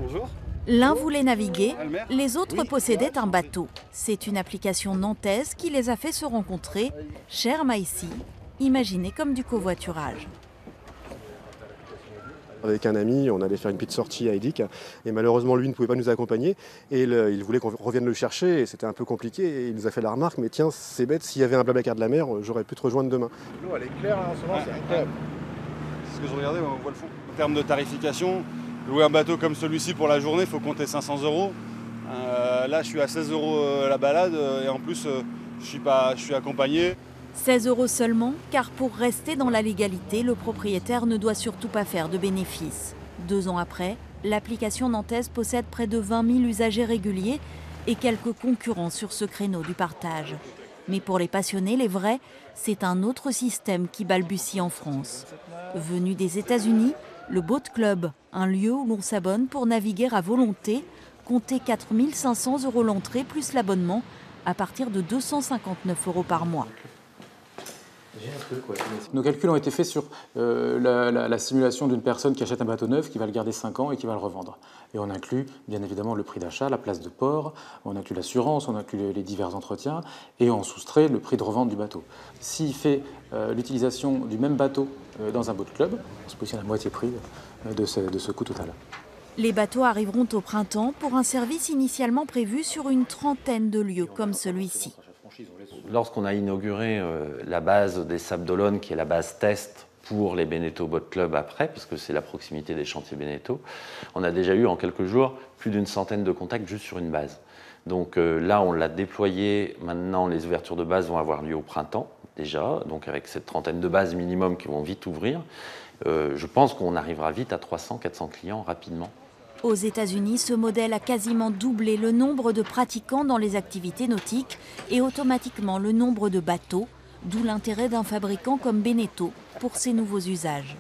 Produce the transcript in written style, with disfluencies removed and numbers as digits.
Bonjour. L'un voulait naviguer, les autres possédaient un bateau. C'est une application nantaise qui les a fait se rencontrer. Sherma ici, imaginé comme du covoiturage. Avec un ami, on allait faire une petite sortie à Edic et malheureusement lui ne pouvait pas nous accompagner et il voulait qu'on revienne le chercher et c'était un peu compliqué et il nous a fait la remarque mais tiens c'est bête, s'il y avait un Blablacar de la mer, j'aurais pu te rejoindre demain. L'eau elle est claire là, en ce moment, c'est incroyable. C'est ce que je regardais, on voit le fond. En termes de tarification, louer un bateau comme celui-ci pour la journée, il faut compter 500 €. Là je suis à 16 € la balade et en plus je suis accompagné. 16 € seulement, car pour rester dans la légalité, le propriétaire ne doit surtout pas faire de bénéfices. 2 ans après, l'application nantaise possède près de 20 000 usagers réguliers et quelques concurrents sur ce créneau du partage. Mais pour les passionnés, les vrais, c'est un autre système qui balbutie en France. Venu des États-Unis, le Boat Club, un lieu où l'on s'abonne pour naviguer à volonté, comptez 4 500 € l'entrée plus l'abonnement à partir de 259 € par mois. Nos calculs ont été faits sur la simulation d'une personne qui achète un bateau neuf, qui va le garder 5 ans et qui va le revendre. Et on inclut bien évidemment le prix d'achat, la place de port, on inclut l'assurance, on inclut les divers entretiens et on soustrait le prix de revente du bateau. S'il fait l'utilisation du même bateau dans un boat club, on se positionne à moitié prix de ce coût total. Les bateaux arriveront au printemps pour un service initialement prévu sur une trentaine de lieux comme celui-ci. Lorsqu'on a inauguré la base des Sables d'Olonne, qui est la base test pour les Beneteau Boat Club après, parce que c'est la proximité des chantiers Beneteau, on a déjà eu en quelques jours plus d'une centaine de contacts juste sur une base. Donc là, on l'a déployé. Maintenant, les ouvertures de base vont avoir lieu au printemps déjà, donc avec cette trentaine de bases minimum qui vont vite ouvrir. Je pense qu'on arrivera vite à 300-400 clients rapidement. Aux États-Unis, ce modèle a quasiment doublé le nombre de pratiquants dans les activités nautiques et automatiquement le nombre de bateaux, d'où l'intérêt d'un fabricant comme Beneteau pour ses nouveaux usages.